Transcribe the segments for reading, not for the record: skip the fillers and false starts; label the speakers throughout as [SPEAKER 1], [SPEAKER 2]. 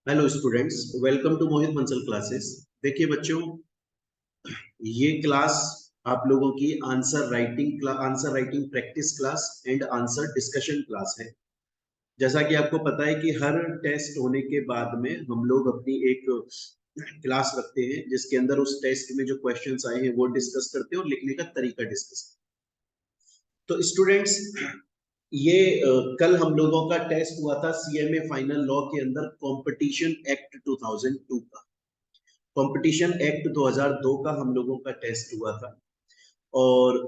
[SPEAKER 1] Hello students, welcome to Mohit Bansal classes. देखिए बच्चों, ये क्लास आप लोगों की answer writing practice class and answer discussion class है। जैसा कि आपको पता है कि हर टेस्ट होने के बाद में हम लोग अपनी एक क्लास रखते हैं जिसके अंदर उस टेस्ट में जो क्वेश्चंस आए हैं वो डिस्कस करते हैं और लिखने का तरीका डिस्कस करते हैं। तो स्टूडेंट्स, ये कल हम लोगों का टेस्ट हुआ था सीएमए फाइनल लॉ के अंदर कंपटीशन एक्ट 2002 का। कंपटीशन एक्ट 2002 का हम लोगों का टेस्ट हुआ था और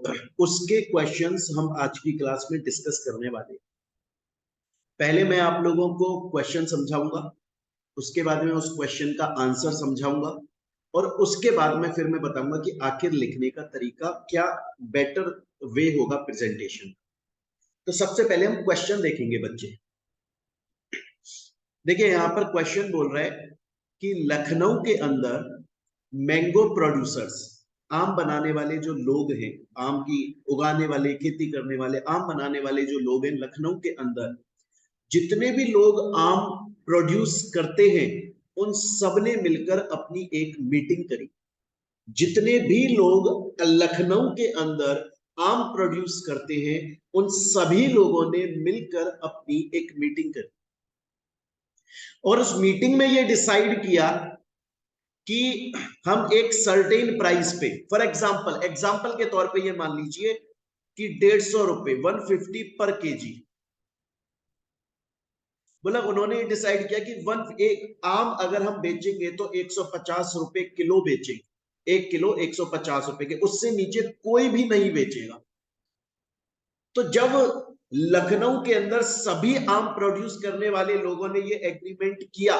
[SPEAKER 1] उसके क्वेश्चंस हम आज की क्लास में डिस्कस करने वाले हैं। पहले मैं आप लोगों को क्वेश्चन समझाऊंगा, उसके बाद में उस क्वेश्चन का आंसर समझाऊंगा और उसके बाद में फिर मैं बताऊंगा कि आखिर लिखने का तरीका क्या बेटर वे होगा प्रेजेंटेशन। तो सबसे पहले हम क्वेश्चन देखेंगे बच्चे। देखिए यहाँ पर क्वेश्चन बोल रहा है कि लखनऊ के अंदर मैंगो प्रोड्यूसर्स, आम बनाने वाले जो लोग हैं, आम की उगाने वाले, खेती करने वाले, आम बनाने वाले जो लोग हैं लखनऊ के अंदर, जितने भी लोग आम प्रोड्यूस करते हैं उन सब ने मिलकर अपनी एक मीटिंग करी। जितने भी लोग लखनऊ के अंदर आम प्रोड्यूस करते हैं उन सभी लोगों ने मिलकर अपनी एक मीटिंग करी और उस मीटिंग में यह डिसाइड किया कि हम एक सर्टेन प्राइस पे, फॉर एग्जाम्पल के तौर पे ये मान लीजिए कि 150 रुपए 150 पर केजी, बोला उन्होंने डिसाइड किया कि एक आम अगर हम बेचेंगे तो 150 रुपए किलो बेचेंगे। 1 किलो 150 रुपए के, उससे नीचे कोई भी नहीं बेचेगा। तो जब लखनऊ के अंदर सभी आम प्रोड्यूस करने वाले लोगों ने ये एग्रीमेंट किया,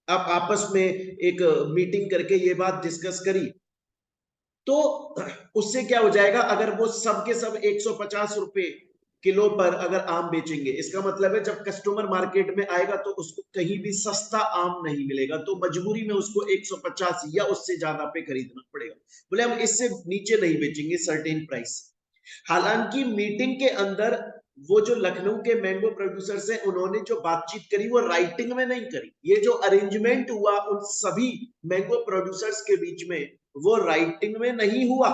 [SPEAKER 1] अब आपस में एक मीटिंग करके ये बात डिस्कस करी, तो उससे क्या हो जाएगा, अगर वो सब के सब 150 रुपए किलो पर अगर आम बेचेंगे, इसका मतलब है जब कस्टमर मार्केट में आएगा तो उसको कहीं भी सस्ता आम नहीं मिलेगा, तो मजबूरी में उसको 150 या उससे ज्यादा पे खरीदना पड़ेगा। बोले हम इससे नीचे नहीं बेचेंगे सर्टेन प्राइस। हालांकि मीटिंग के अंदर वो जो लखनऊ के मैंगो प्रोड्यूसर्स हैं उन्होंने जो बातचीत करी वो राइटिंग में नहीं करी। ये जो अरेंजमेंट हुआ उन सभी मैंगो प्रोड्यूसर्स के बीच में, वो राइटिंग में नहीं हुआ,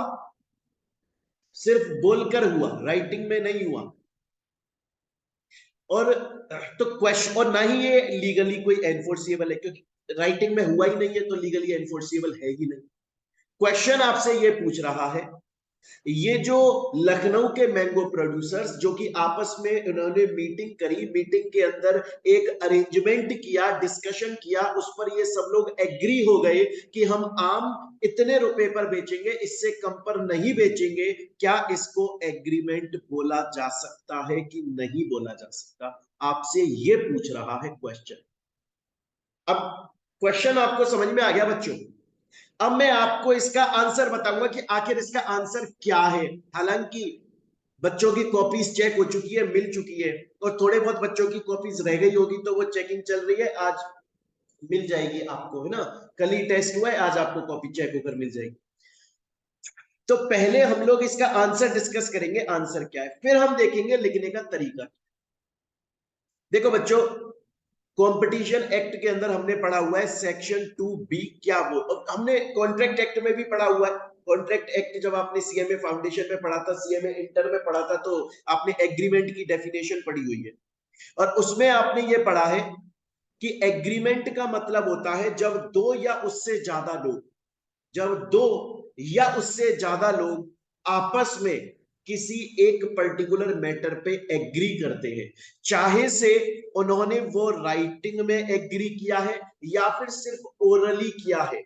[SPEAKER 1] सिर्फ बोलकर हुआ, राइटिंग में नहीं हुआ। और तो क्वेश्चन, और ना ही ये लीगली कोई एनफोर्सिएबल है, क्योंकि राइटिंग में हुआ ही नहीं है तो लीगली एनफोर्सिएबल है ही नहीं। क्वेश्चन आपसे ये पूछ रहा है, ये जो लखनऊ के मैंगो प्रोड्यूसर्स जो कि आपस में उन्होंने मीटिंग करी, मीटिंग के अंदर एक अरेंजमेंट किया, डिस्कशन किया, उस पर ये सब लोग एग्री हो गए कि हम आम इतने रुपए पर बेचेंगे, इससे कम पर नहीं बेचेंगे। क्या इसको एग्रीमेंट बोला जा सकता है कि नहीं बोला जा सकता? आपसे ये पूछ रहा है क्वेश्चन। अब क्वेश्चन आपको समझ में आ गया बच्चों? अब मैं आपको इसका आंसर बताऊंगा कि आखिर इसका आंसर क्या है। हालांकि बच्चों की कॉपीज चेक हो चुकी है, मिल चुकी है, और थोड़े बहुत बच्चों की कॉपीज रह गई होगी तो वो चेकिंग चल रही है, आज मिल जाएगी आपको, है ना। कल ही टेस्ट हुआ है, आज आपको कॉपी चेक होकर मिल जाएगी। तो पहले हम लोग इसका आंसर डिस्कस करेंगे, आंसर क्या है, फिर हम देखेंगे लिखने का तरीका। देखो बच्चों, कंपटीशन एक्ट के अंदर हमने पढ़ा हुआ है सेक्शन 2B, क्या वो, और हमने कॉन्ट्रैक्ट एक्ट में भी पढ़ा हुआ है। कॉन्ट्रैक्ट एक्ट जब आपने सीएमए फाउंडेशन में पढ़ा था, सीएमए इंटर में पढ़ा था, तो आपने एग्रीमेंट की डेफिनेशन पढ़ी हुई है और उसमें आपने ये पढ़ा है कि एग्रीमेंट का मतलब होता है जब दो या उससे ज्यादा लोग, जब दो या उससे ज्यादा लोग आपस में किसी एक पर्टिकुलर मैटर पे एग्री करते हैं, चाहे से उन्होंने वो राइटिंग में एग्री किया है या फिर सिर्फ ओरली किया है,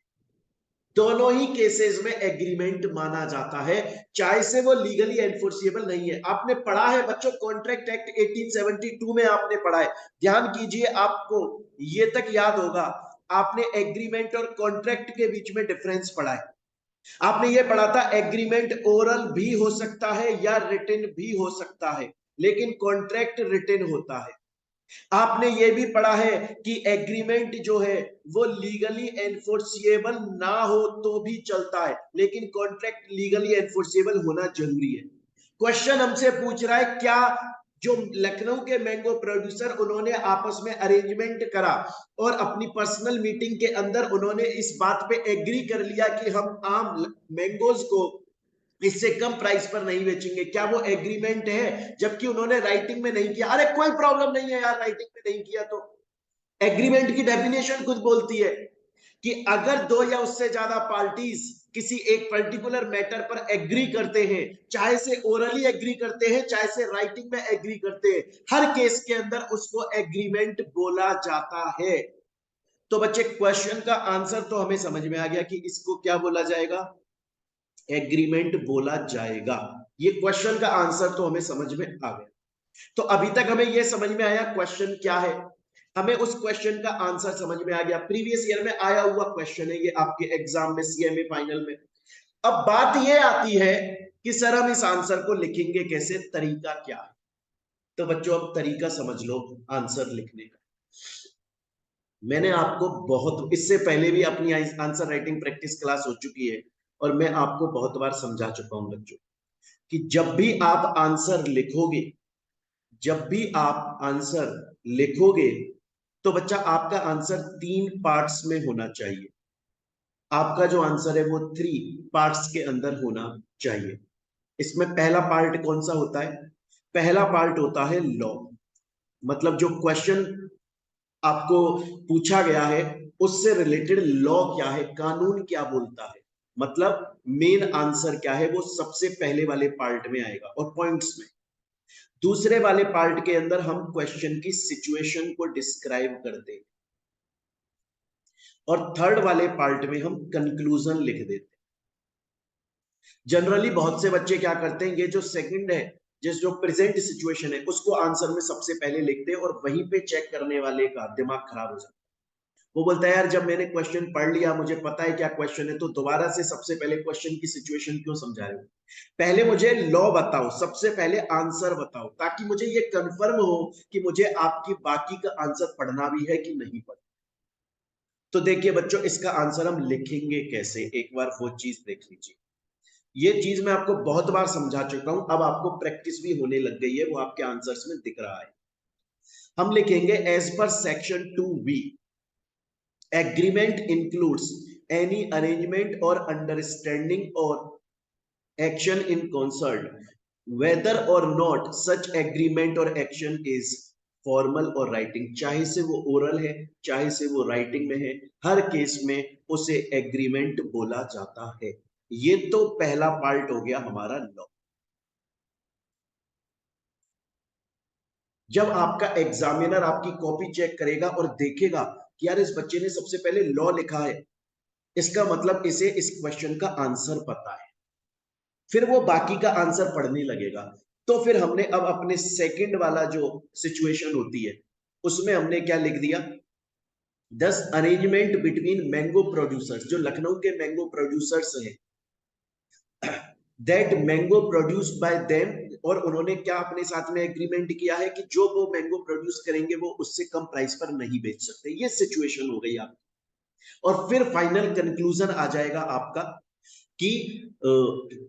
[SPEAKER 1] दोनों ही केसेस में एग्रीमेंट माना जाता है, चाहे से वो लीगली एनफोर्सिएबल नहीं है। आपने पढ़ा है बच्चों, कॉन्ट्रैक्ट एक्ट 1872 में आपने पढ़ा है, ध्यान कीजिए, आपको ये तक याद होगा। आपने एग्रीमेंट और कॉन्ट्रैक्ट के बीच में डिफरेंस पढ़ा है। आपने ये पढ़ा था एग्रीमेंट ओरल भी हो सकता है या रिटन भी हो सकता है, लेकिन कॉन्ट्रैक्ट रिटन होता है। आपने ये भी पढ़ा है कि एग्रीमेंट जो है वो लीगली एनफोर्सिएबल ना हो तो भी चलता है, लेकिन कॉन्ट्रैक्ट लीगली एनफोर्सिएबल होना जरूरी है। क्वेश्चन हमसे पूछ रहा है क्या जो लखनऊ के मैंगो प्रोड्यूसर, उन्होंने आपस में अरेंजमेंट करा और अपनी पर्सनल मीटिंग के अंदर उन्होंने इस बात पे एग्री कर लिया कि हम आम मैंगोज को इससे कम प्राइस पर नहीं बेचेंगे। क्या वो एग्रीमेंट है? जबकि उन्होंने राइटिंग में नहीं किया। अरे कोई प्रॉब्लम नहीं है यार, राइटिंग में नहीं किया तो। एग्रीमेंट की डेफिनेशन खुद बोलती है कि अगर दो या उससे ज्यादा पार्टीज किसी एक पर्टिकुलर मैटर पर एग्री करते हैं, चाहे से ओरली एग्री करते हैं, चाहे से राइटिंग में एग्री करते हैं, हर केस के अंदर उसको एग्रीमेंट बोला जाता है। तो बच्चे, क्वेश्चन का आंसर तो हमें समझ में आ गया कि इसको क्या बोला जाएगा, एग्रीमेंट बोला जाएगा। ये क्वेश्चन का आंसर तो हमें समझ में आ गया। तो अभी तक हमें यह समझ में आया क्वेश्चन क्या है, हमें उस क्वेश्चन का आंसर समझ में आ गया। प्रीवियस ईयर में आया हुआ क्वेश्चन है ये आपके एग्जाम में, सीएमए फाइनल में। अब बात यह आती है कि सर हम इस आंसर को लिखेंगे कैसे, तरीका क्या है। तो बच्चों अब तरीका समझ लो आंसर लिखने का। मैंने आपको बहुत, इससे पहले भी अपनी आंसर राइटिंग प्रैक्टिस क्लास हो चुकी है और मैं आपको बहुत बार समझा चुका हूं बच्चों कि जब भी आप आंसर लिखोगे, जब भी आप आंसर लिखोगे तो बच्चा आपका आंसर 3 पार्ट्स में होना चाहिए। आपका जो आंसर है वो 3 पार्ट्स के अंदर होना चाहिए। इसमें पहला पार्ट कौन सा होता है? पहला पार्ट होता है लॉ, मतलब जो क्वेश्चन आपको पूछा गया है उससे रिलेटेड लॉ क्या है, कानून क्या बोलता है, मतलब मेन आंसर क्या है, वो सबसे पहले वाले पार्ट में आएगा और पॉइंट्स में। दूसरे वाले पार्ट के अंदर हम क्वेश्चन की सिचुएशन को डिस्क्राइब करते हैं और थर्ड वाले पार्ट में हम कंक्लूजन लिख देते हैं। जनरली बहुत से बच्चे क्या करते हैं, ये जो सेकंड है, जिस जो प्रेजेंट सिचुएशन है, उसको आंसर में सबसे पहले लिखते हैं और वहीं पे चेक करने वाले का दिमाग खराब हो जाता है। वो बोलता है यार जब मैंने क्वेश्चन पढ़ लिया, मुझे पता है क्या क्वेश्चन है, तो दोबारा से सबसे पहले क्वेश्चन की सिचुएशन क्यों समझा रहे हो? पहले मुझे लॉ बताओ, सबसे पहले आंसर बताओ, ताकि मुझे ये कंफर्म हो कि मुझे आपकी बाकी का आंसर पढ़ना भी है कि नहीं पढ़ना। तो देखिए बच्चों, इसका आंसर हम लिखेंगे कैसे, एक बार वो चीज देख लीजिए। ये चीज मैं आपको बहुत बार समझा चुका हूं, अब आपको प्रैक्टिस भी होने लग गई है, वो आपके आंसर्स में दिख रहा है। हम लिखेंगे as per section 2B, agreement includes any arrangement or understanding or action in concert whether or not such agreement or action is formal or writing. चाहे से वो ओरल है, चाहे से वो राइटिंग में है, हर केस में उसे एग्रीमेंट बोला जाता है। ये तो पहला पार्ट हो गया हमारा लॉ। जब आपका एग्जामिनर आपकी कॉपी चेक करेगा और देखेगा कि यार इस बच्चे ने सबसे पहले लॉ लिखा है, इसका मतलब इसे इस क्वेश्चन का आंसर पता है, फिर वो बाकी का आंसर पढ़ने लगेगा। तो फिर हमने अब अपने सेकंड वाला जो सिचुएशन होती है उसमें हमने क्या लिख दिया, 10 अरेंजमेंट बिटवीन मैंगो प्रोड्यूसर्स, जो लखनऊ के मैंगो प्रोड्यूसर्स हैं, that mango produce by them, और उन्होंने क्या अपने साथ में एग्रीमेंट किया है कि जो वो मैंगो प्रोड्यूस करेंगे वो उससे कम प्राइस पर नहीं बेच सकते। ये सिचुएशन हो गई आपकी। और फिर फाइनल कंक्लूजन आ जाएगा आपका कि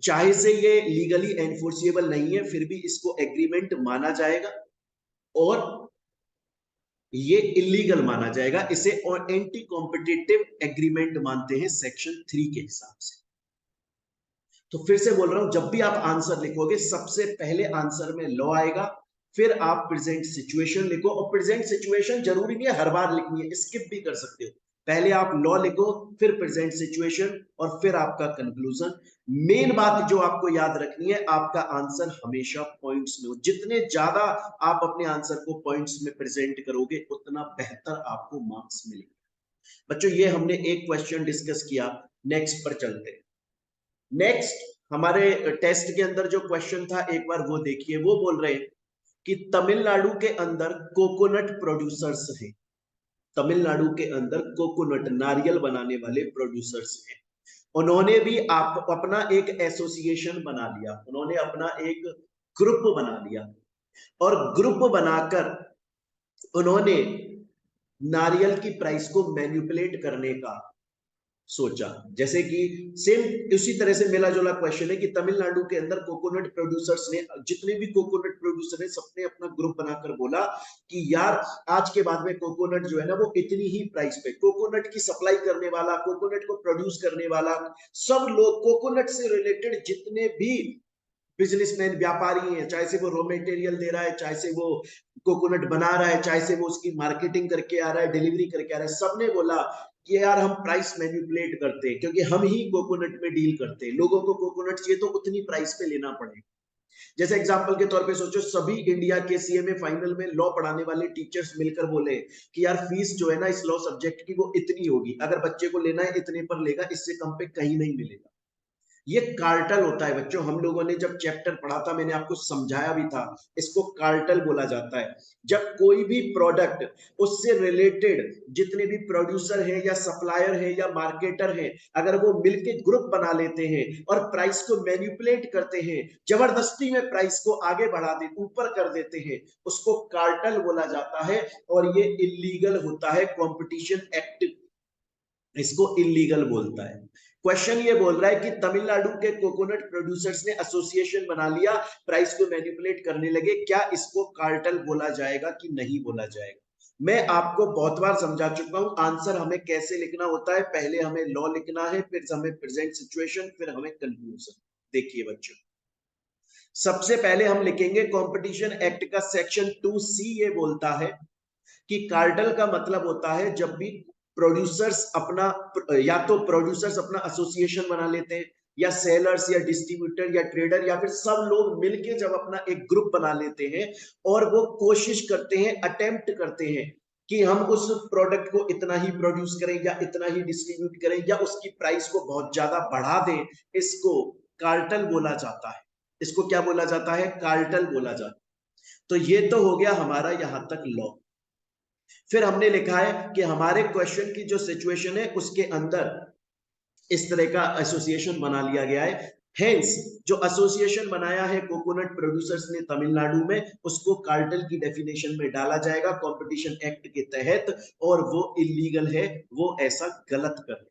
[SPEAKER 1] चाहे से ये लीगली एनफोर्सिएबल नहीं है, फिर भी इसको एग्रीमेंट माना जाएगा और ये इलीगल माना जाएगा, इसे और एंटी कॉम्पिटिटिव एग्रीमेंट मानते हैं सेक्शन 3 के हिसाब से। तो फिर से बोल रहा हूं, जब भी आप आंसर लिखोगे सबसे पहले आंसर में लॉ आएगा, फिर आप प्रेजेंट सिचुएशन लिखो, और प्रेजेंट सिचुएशन जरूरी नहीं है हर बार लिखनी है, स्किप भी कर सकते हो। पहले आप लॉ लिखो, फिर प्रेजेंट सिचुएशन और फिर आपका कंक्लूजन। मेन बात जो आपको याद रखनी है, आपका आंसर हमेशा पॉइंट्स में हो। जितने ज्यादा आप अपने आंसर को पॉइंट्स में प्रेजेंट करोगे उतना बेहतर आपको मार्क्स मिलेंगे। बच्चों ये हमने एक क्वेश्चन डिस्कस किया, नेक्स्ट पर चलते हैं। नेक्स्ट हमारे टेस्ट के अंदर जो क्वेश्चन था एक बार वो देखिए। वो बोल रहे हैं कि तमिलनाडु के अंदर कोकोनट प्रोड्यूसर्स हैं, तमिलनाडु के अंदर कोकोनट, नारियल बनाने वाले प्रोड्यूसर्स हैं। उन्होंने भी आप अपना एक एसोसिएशन बना लिया, उन्होंने अपना एक ग्रुप बना लिया और ग्रुप बनाकर उन्होंने नारियल की प्राइस को मैनिपुलेट करने का सोचा। जैसे कि सेम उसी तरह से मिला जुला क्वेश्चन है कि तमिलनाडु के अंदर कोकोनट प्रोड्यूसर्स ने, जितने भी कोकोनट प्रोड्यूसर है, सबने अपना ग्रुप बनाकर बोला कि यार आज के बाद में कोकोनट जो है ना वो इतनी ही प्राइस पे, कोकोनट की सप्लाई करने वाला, कोकोनट को प्रोड्यूस करने वाला, सब लोग कोकोनट से रिलेटेड जितने भी बिजनेसमैन व्यापारी हैं, चाहे से वो रॉ मटेरियल दे रहा है, चाहे से वो कोकोनट बना रहा है, चाहे से वो उसकी मार्केटिंग करके आ रहा है, डिलीवरी करके आ रहा है, सबने बोला कि यार हम प्राइस मैनिपुलेट करते हैं क्योंकि हम ही कोकोनट में डील करते हैं, लोगों को कोकोनट चाहिए तो उतनी प्राइस पे लेना पड़ेगा। जैसे एग्जांपल के तौर पे सोचो, सभी इंडिया के सीएमए फाइनल में लॉ पढ़ाने वाले टीचर्स मिलकर बोले कि यार फीस जो है ना इस लॉ सब्जेक्ट की वो इतनी होगी, अगर बच्चे को लेना है इतने पर लेगा, इससे कम पे कहीं नहीं मिलेगा। ये कार्टल होता है बच्चों, हम लोगों ने जब चैप्टर पढ़ा था मैंने आपको समझाया भी था, इसको कार्टल बोला जाता है। जब कोई भी प्रोडक्ट, उससे रिलेटेड जितने भी प्रोड्यूसर है या सप्लायर है या मार्केटर है, अगर वो मिलके ग्रुप बना लेते हैं और प्राइस को मैनिपुलेट करते हैं, जबरदस्ती में प्राइस को आगे बढ़ा दे, ऊपर कर देते हैं, उसको कार्टल बोला जाता है और ये इलीगल होता है। कंपटीशन एक्ट इसको इलीगल बोलता है। क्वेश्चन ये बोल रहा है कि तमिलनाडु के कोकोनट प्रोड्यूसर्स ने एसोसिएशन बना लिया, प्राइस को मैनिपुलेट करने लगे, क्या इसको कार्टेल बोला जाएगा कि नहीं बोला जाएगा? मैं आपको बहुत बार समझा चुका हूं आंसर हमें कैसे लिखना होता है। पहले हमें लॉ लिखना है, फिर हमें प्रेजेंट सिचुएशन, फिर हमें कंक्लूजन। देखिए बच्चों, सबसे पहले हम लिखेंगे कंपटीशन एक्ट का सेक्शन 2C ये बोलता है कि कार्टेल का मतलब होता है जब भी प्रोड्यूसर्स अपना, या तो प्रोड्यूसर्स अपना एसोसिएशन बना लेते हैं, या सेलर्स या डिस्ट्रीब्यूटर या ट्रेडर या फिर सब लोग मिलके जब अपना एक ग्रुप बना लेते हैं और वो कोशिश करते हैं, अटेम्प्ट करते हैं कि हम उस प्रोडक्ट को इतना ही प्रोड्यूस करें या इतना ही डिस्ट्रीब्यूट करें या उसकी प्राइस को बहुत ज्यादा बढ़ा दें, इसको कार्टेल बोला जाता है। इसको क्या बोला जाता है? कार्टेल बोला जाता है। तो ये तो हो गया हमारा यहां तक लॉ। फिर हमने लिखा है कि हमारे क्वेश्चन की जो सिचुएशन है उसके अंदर इस तरह का एसोसिएशन बना लिया गया है। हेंस जो एसोसिएशन बनाया है कोकोनट प्रोड्यूसर्स ने तमिलनाडु में, उसको कार्टेल की डेफिनेशन में डाला जाएगा कंपटीशन एक्ट के तहत, और वो इलीगल है, वो ऐसा गलत कर।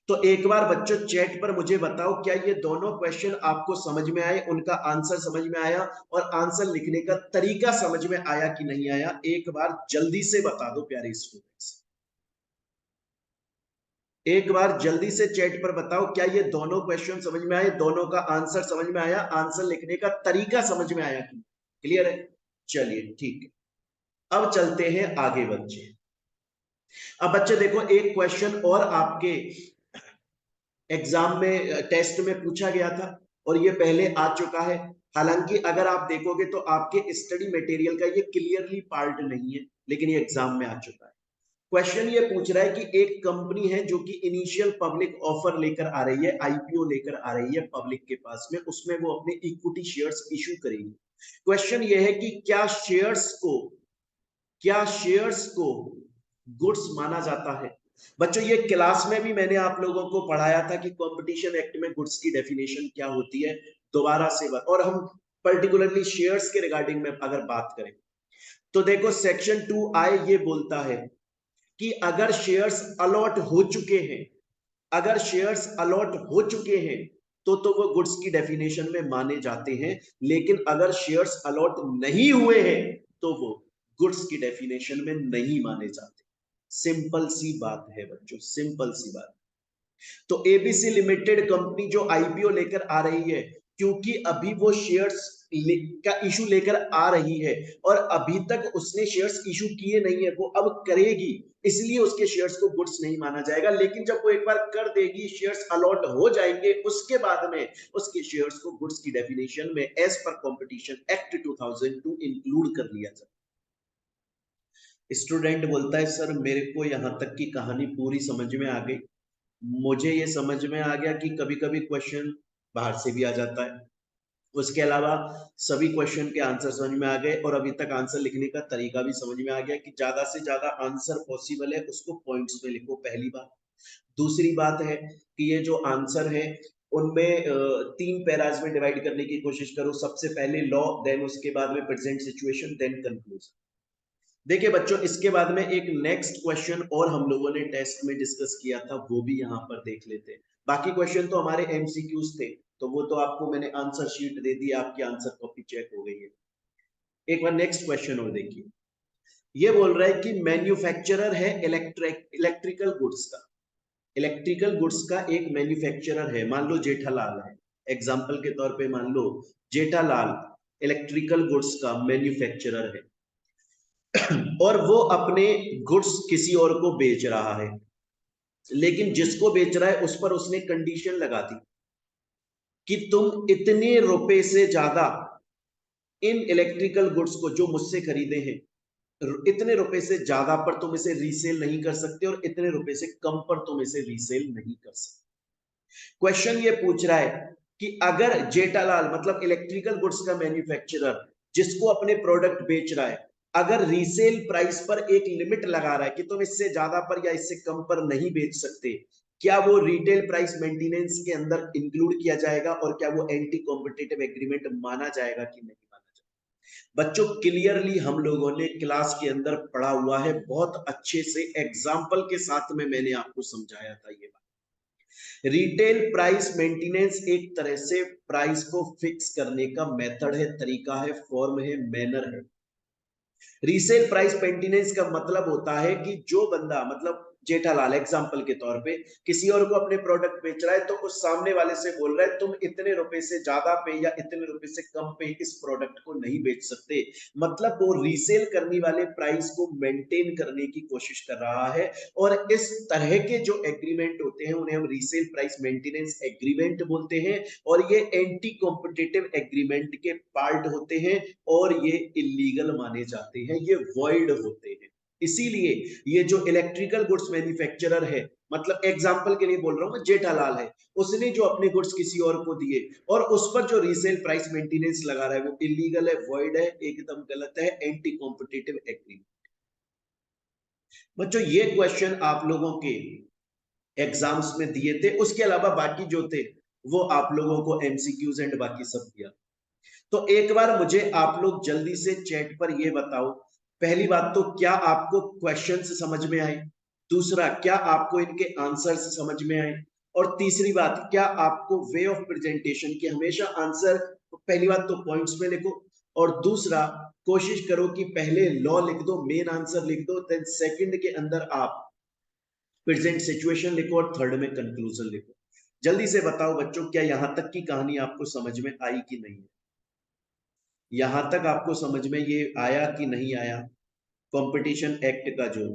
[SPEAKER 1] तो एक बार बच्चों चैट पर मुझे बताओ, क्या ये दोनों क्वेश्चन आपको समझ में आए, उनका आंसर समझ में आया और आंसर लिखने का तरीका समझ में आया कि नहीं आया? एक बार जल्दी से बता दो प्यारे स्टूडेंट्स, एक बार जल्दी से चैट पर बताओ, क्या ये दोनों क्वेश्चन समझ में आए, दोनों का आंसर समझ में आया, आंसर लिखने का तरीका समझ में आया कि? क्लियर है? चलिए ठीक है, अब चलते हैं आगे बच्चे। अब बच्चे देखो, एक क्वेश्चन और आपके एग्जाम में, टेस्ट में पूछा गया था और ये पहले आ चुका है। हालांकि अगर आप देखोगे तो आपके स्टडी मटेरियल का ये क्लियरली पार्ट नहीं है, लेकिन ये एग्जाम में आ चुका है। क्वेश्चन ये पूछ रहा है कि एक कंपनी है जो कि इनिशियल पब्लिक ऑफर लेकर आ रही है, आईपीओ लेकर आ रही है पब्लिक के पास में, उसमें वो अपने इक्विटी शेयर्स इशू करेगी। क्वेश्चन ये है कि क्या शेयर्स को गुड्स माना जाता है? बच्चों ये क्लास में भी मैंने आप लोगों को पढ़ाया था कि कंपटीशन एक्ट में गुड्स की डेफिनेशन क्या होती है, दोबारा से और हम पर्टिकुलरली शेयर्स के रिगार्डिंग में अगर बात करें तो देखो सेक्शन 2I ये बोलता है कि अगर शेयर्स अलॉट हो चुके हैं, अगर शेयर्स अलॉट हो चुके हैं तो वो गुड्स की डेफिनेशन में माने जाते हैं, लेकिन अगर शेयर्स अलॉट नहीं हुए हैं तो वो गुड्स की डेफिनेशन में नहीं माने जाते। सिंपल सी बात है बच्चों, सिंपल सी बात। तो एबीसी लिमिटेड कंपनी जो आईपीओ लेकर आ रही है, क्योंकि अभी वो शेयर्स का इशू लेकर आ रही है और अभी तक उसने शेयर्स इशू किए नहीं है, वो अब करेगी, इसलिए उसके शेयर्स को गुड्स नहीं माना जाएगा। लेकिन जब वो एक बार कर देगी, शेयर्स अलॉट हो जाएंगे, उसके बाद में उसके शेयर्स को गुड्स की डेफिनेशन में as per competition act 2002 include कर लिया जाए। स्टूडेंट बोलता है सर मेरे को यहां तक की कहानी पूरी समझ में आ गई, मुझे ये समझ में आ गया कि कभी कभी क्वेश्चन बाहर से भी आ जाता है, उसके अलावा सभी क्वेश्चन के आंसर समझ में आ गए और अभी तक आंसर लिखने का तरीका भी समझ में आ गया कि ज्यादा से ज्यादा आंसर पॉसिबल है उसको पॉइंट्स में लिखो, पहली बात। दूसरी बात है कि ये जो आंसर है उनमें 3 पैराज में डिवाइड करने की कोशिश करो, सबसे पहले लॉ, देन उसके बाद में प्रेजेंट सिचुएशन, देन कंक्लूजन। देखिए बच्चों, इसके बाद में एक नेक्स्ट क्वेश्चन और हम लोगों ने टेस्ट में डिस्कस किया था, वो भी यहाँ पर देख लेते हैं। बाकी क्वेश्चन तो हमारे एमसीक्यूज थे, तो वो तो आपको मैंने आंसर शीट दे दी, आपकी आंसर कॉपी चेक हो गई है। एक बार नेक्स्ट क्वेश्चन और देखिए। ये बोल रहा है कि मैन्युफैक्चरर है इलेक्ट्रिकल गुड्स का। इलेक्ट्रिकल गुड्स का एक मैन्युफैक्चरर है, मान लो जेठालाल है, एग्जाम्पल के तौर पे मान लो जेठालाल इलेक्ट्रिकल गुड्स का मैन्युफैक्चरर है और वो अपने गुड्स किसी और को बेच रहा है, लेकिन जिसको बेच रहा है उस पर उसने कंडीशन लगा दी कि तुम इतने रुपए से ज्यादा इन इलेक्ट्रिकल गुड्स को जो मुझसे खरीदे हैं, इतने रुपए से ज्यादा पर तुम इसे रीसेल नहीं कर सकते और इतने रुपए से कम पर तुम इसे रीसेल नहीं कर सकते। क्वेश्चन ये पूछ रहा है कि अगर जेठालाल मतलब इलेक्ट्रिकल गुड्स का मैन्युफैक्चरर जिसको अपने प्रोडक्ट बेच रहा है, अगर रीसेल प्राइस पर एक लिमिट लगा रहा है कि तुम इससे ज्यादा पर या इससे कम पर नहीं बेच सकते, क्या वो रिटेल प्राइस मेंटेनेंस के अंदर इंक्लूड किया जाएगा और क्या वो एंटी कॉम्पिटिटिव एग्रीमेंट माना जाएगा कि नहीं माना जाएगा? बच्चों क्लियरली हम लोगों ने क्लास के अंदर पढ़ा हुआ है, बहुत अच्छे से एग्जाम्पल के साथ में मैंने आपको समझाया था ये बात। रिटेल प्राइस मेंटेनेंस एक तरह से प्राइस को फिक्स करने का मेथड है, तरीका है, फॉर्म है, मैनर है। रीसेल प्राइस मेंटेनेंस का मतलब होता है कि जो बंदा मतलब जेठालाल एग्जांपल के तौर पे किसी और को अपने प्रोडक्ट बेच रहा है, तो उस सामने वाले से बोल रहा है तुम इतने रुपए से ज्यादा पे या इतने रुपए से कम पे इस प्रोडक्ट को नहीं बेच सकते। मतलब वो रीसेल करने वाले प्राइस को मेंटेन करने की कोशिश कर रहा है, और इस तरह के जो एग्रीमेंट होते हैं उन्हें हम रीसेल प्राइस मेंटेनेंस एग्रीमेंट बोलते हैं, और ये एंटी कॉम्पिटिटिव एग्रीमेंट के पार्ट होते हैं और ये इलीगल माने जाते हैं, ये वॉइड होते हैं। इसीलिए ये जो इलेक्ट्रिकल गुड्स मैन्युफैक्चरर है, मतलब एग्जांपल के लिए बोल रहा हूं मैं, जेठालाल है, उसने जो अपने गुड्स किसी और को दिए और उस पर जो रीसेल प्राइस मेंटेनेंस लगा रहा है वो इलीगल है, वॉइड है, एकदम गलत है, एंटी कॉम्पिटिटिव एग्रीमेंट। बच्चों ये क्वेश्चन आप लोगों के एग्जाम्स में दिए थे, उसके अलावा बाकी जो थे वो आप लोगों को एमसीक्यूज एंड बाकी सब दिया। तो एक बार मुझे आप लोग जल्दी से चैट पर ये बताओ, पहली बात तो क्या आपको क्वेश्चंस समझ में आए, दूसरा क्या आपको इनके आंसर्स समझ में आए, और तीसरी बात क्या आपको वे ऑफ प्रेजेंटेशन की हमेशा आंसर, पहली बात तो पॉइंट्स में लिखो, और दूसरा कोशिश करो कि पहले लॉ लिख दो, मेन आंसर लिख दो, देन सेकंड के अंदर आप प्रेजेंट सिचुएशन लिखो और थर्ड में कंक्लूजन लिखो। जल्दी से बताओ बच्चों, क्या यहां तक की कहानी आपको समझ में आई कि नहीं? यहां तक आपको समझ में ये आया कि नहीं आया, कंपटीशन एक्ट का जो?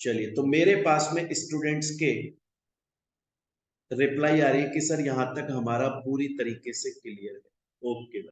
[SPEAKER 1] चलिए, तो मेरे पास में स्टूडेंट्स के रिप्लाई आ रही है कि सर यहां तक हमारा पूरी तरीके से क्लियर है। ओके।